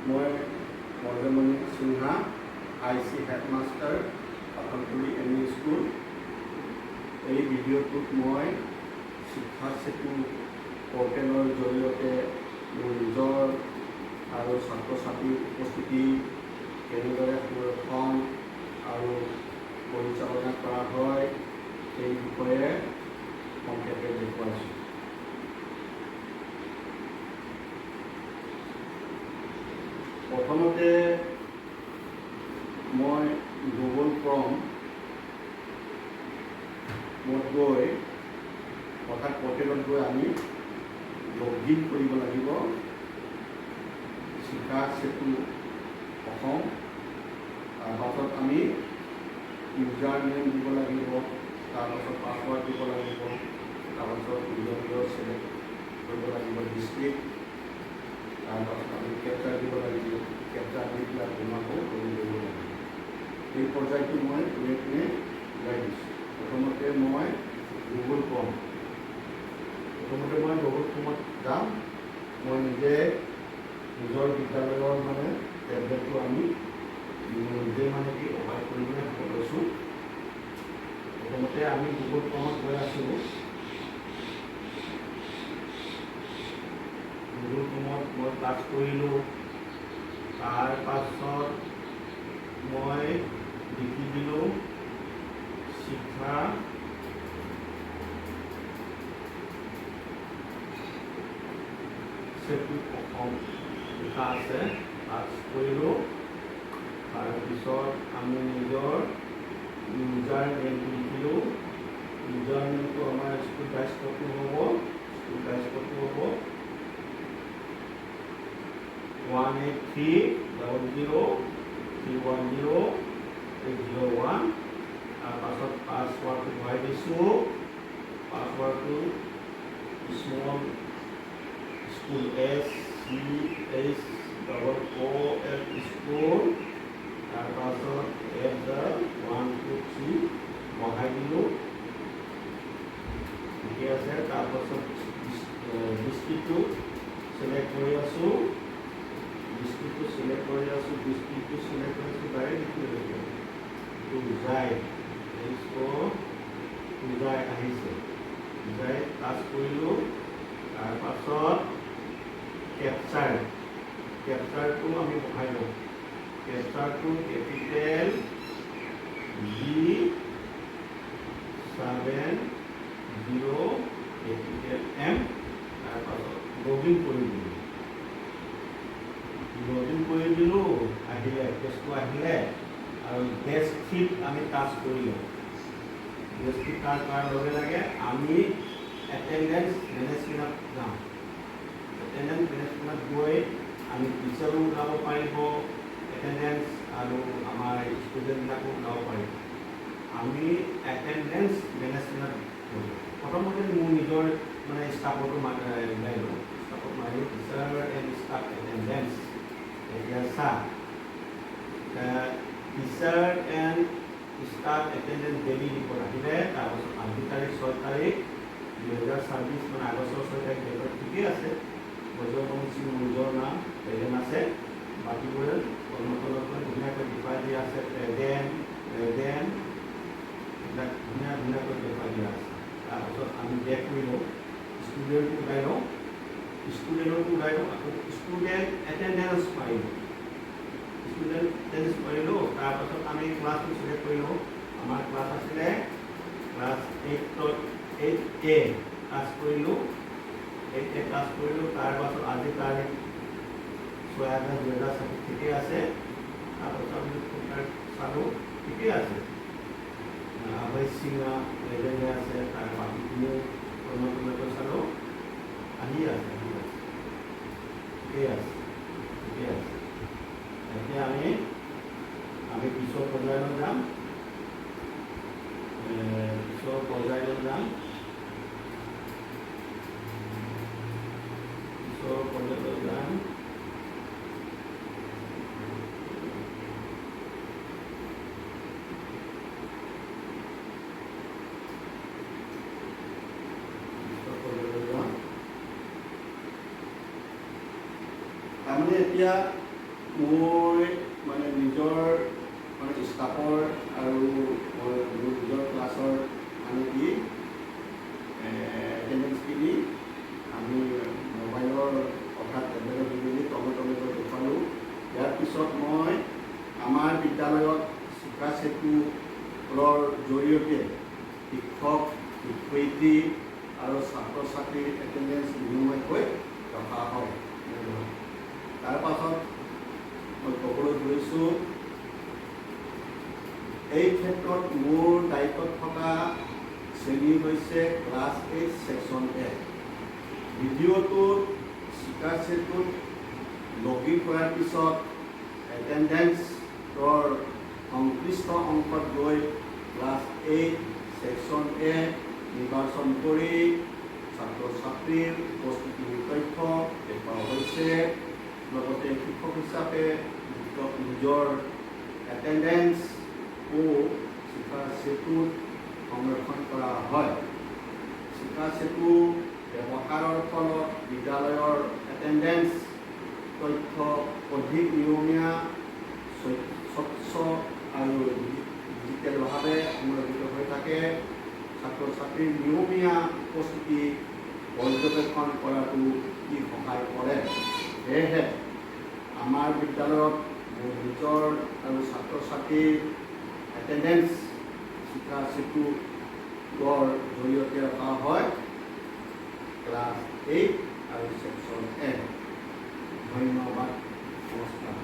মই Marjamoni Sinha IC headmaster Pathakpuli ME school. এই ভিডিঅ'টোত মই শিক্ষা সেতু পৰ্টেলৰ জৰিয়তে মোৰ নিজৰ আৰু ছাত্ৰ ছাত্ৰীৰ উপস্থিতি কেনেদৰে সংৰক্ষণ আৰু পৰিচালনা কৰা হয় সেই বিষয়ে সংক্ষেপে দেখুৱাইছোঁ। প্ৰথমতে মই গুগল ক্ৰমত গৈ অৰ্থাৎ পৰ্টেলত গৈ আমি লগইন কৰিব লাগিব। শিক্ষা সেতু অসম, তাৰপাছত আমি ইউজাৰ নেম দিব লাগিব, তাৰপাছত পাছৱৰ্ড দিব লাগিব, তাৰপাছত নিজৰ চিলেক্ট কৰিব লাগিব ডিষ্ট্ৰিক্ট, তাৰপাছত আমি কেপচাৰ দিব লাগিব, কেপচাৰ দি পেলাই আকৌ কৰি দিব লাগিব। এই পৰ্যায়টো মই কোনে ওলাই দিছোঁ। প্ৰথমতে মই গুগল ক্ৰমত যাম। মই নিজে নিজৰ বিদ্যালয়ৰ টেবলেটটো আমি নিজে কি অপাৰেট কৰিবলৈ লৈছোঁ। প্ৰথমতে আমি গুগল ক্ৰমত গৈ আছোঁ। গুগল ক্ৰমত মই টাচ কৰিলোঁ। তাৰপাছত মই লিখি দিলোঁ শিক্ষা সেতু অসম লিখা আছে, টাচ কৰিলোঁ। তাৰপিছত আমি নিজৰ ইউজাৰ নেমটো লিখিলোঁ। ইউজাৰ নেমটো আমাৰ স্কুল টাইচ ক'ডটো হ'ব 18300310801। তাৰপাছত পাছৱৰ্ডটো ভৰাই দিছোঁ। পাছৱৰ্ডটো স্মল স্কুল SCHOOL স্কুল, তাৰপাছত 123 বহাই দিলোঁ। ঠিকে আছে। তাৰপাছত ডিষ্ট্ৰিক্টটো চিলেক্ট কৰি আছোঁ। ডিষ্ট্ৰিক্টটো চিলেক্ট কৰি আছোঁ ডাইৰেক্ট উজাই আহিছে। উজাই টাচ কৰিলোঁ। তাৰপাছত কেপচাৰটো আমি বহাই লওঁ। কেপচাৰটো কেপিটেল G70 কেপিটেল M। তাৰপাছত লগইন কৰি দিলোঁ। আহিলে পেজটো আহিলে আৰু ডেস্কটপ আমি টাচ কৰিলোঁ। ডেস্কটপ টাচ কৰাৰ লগে লগে আমি এটেণ্ডেঞ্চ মেনেজমেণ্টত যাম। এটেণ্ডেঞ্চ মেনেজমেণ্টত গৈ আমি টিচাৰো ওলাব পাৰিব, এটেণ্ডেঞ্চ আৰু আমাৰ ষ্টুডেণ্টবিলাকো ওলাব পাৰিব। আমি এটেণ্ডেঞ্চ মেনেজমেণ্টত গ'লোঁ। প্ৰথমতে মোৰ নিজৰ ষ্টাফৰটো ওলাই লওঁ। ষ্টাফত মাৰিলোঁ টিচাৰ এণ্ড ষ্টাফ এটেণ্ডেঞ্চ। এতিয়া চাহ teacher and staff attendance daily report আহিলে। তাৰপাছত আজি তাৰিখ 6 তাৰিখ 2024 আগষ্টৰ 6 তাৰিখ ডেটত ঠিকেই আছে। ব্ৰজবংশী সিং নিজৰ নাম প্ৰেজেণ্ট আছে। বাকীবোৰে নতুন ধুনীয়াকৈ দেখুৱাই দিয়া আছে। প্ৰেজেণ্ট এইবিলাক ধুনীয়াকৈ দেখুৱাই দিয়া আছে। তাৰপাছত আমি বেক কৰি লওঁ। ষ্টুডেণ্টটো ওলাই লওঁ। আকৌ ষ্টুডেণ্ট এটেণ্ডেঞ্চ মাৰিলোঁ। তাৰপাছত আমি ক্লাছটো চিলেক্ট কৰি লওঁ। আমাৰ ক্লাছ আছিলে ক্লাছ 8A ক্লাছ কৰিলোঁ। তাৰপাছত আজি তাৰিখ 6 আগষ্ট 2024 ঠিকেই আছে। তাৰপাছত আমি চালোঁ ঠিকেই আছে। আৱশ্যিকা লেভেলে আছে। তাৰ বাকীখিনিও নতুনকৈ চালোঁ আহি আছে। ঠিকেই আছে। এতিয়া আমি পিছৰ পৰ্যায়লৈ যাম। তাৰমানে এতিয়া মই মানে নিজৰ মানে ষ্টাফৰ আৰু মোৰ নিজৰ ক্লাছৰ মানে কি এটেণ্ডেঞ্চখিনি আমি মোবাইলৰ অৰ্থাৎ টেবলেটৰ যোগেদি তলে দেখুৱালোঁ। ইয়াৰ পিছত মই আমাৰ বিদ্যালয়ত শিক্ষা সেতুৰ জৰিয়তে শিক্ষক শিক্ষয়িত্ৰী আৰু ছাত্ৰ ছাত্ৰীৰ এটেণ্ডেঞ্চ নিয়মীয়াকৈ ৰখা হয়। তাৰ পাছত মই ক'বলৈ ধৰিছোঁ এই ক্ষেত্ৰত মোৰ দায়িত্বত থকা শ্ৰেণী হৈছে ক্লাছ 8 ছেকশ্যন A। ভিডিঅ'টোত শিক্ষা সেতুত লগ ইন কৰাৰ পিছত এটেণ্ডেঞ্চৰ সংশ্লিষ্ট অংশত গৈ ক্লাছ 8 ছেকশ্যন A নিৰ্বাচন কৰি ছাত্ৰ ছাত্ৰীৰ উপস্থিতিৰ তথ্য দেখুওৱা হৈছে। লগতে শিক্ষক হিচাপে নিজৰ এটেণ্ডেঞ্চও শিক্ষা সেতুত সংৰক্ষণ কৰা হয়। শিক্ষা সেতু ব্যৱহাৰৰ ফলত বিদ্যালয়ৰ এটেণ্ডেঞ্চ তথ্য অধিক নিয়মীয়া, স্বচ্ছ আৰু ডিজিটেলভাৱে সংৰক্ষিত হৈ থাকে। ছাত্ৰ ছাত্ৰীৰ নিয়মীয়া উপস্থিতি পৰ্যবেক্ষণ কৰাটো ই সহায় কৰে। সেয়েহে আমাৰ বিদ্যালয়ত মোৰ নিজৰ আৰু ছাত্ৰ ছাত্ৰীৰ এটেণ্ডেঞ্চ শিক্ষা সেতুৰ জৰিয়তে ৰখা হয় ক্লাছ 8 আৰু ছেকশ্যন A। ধন্যবাদ, নমস্কাৰ।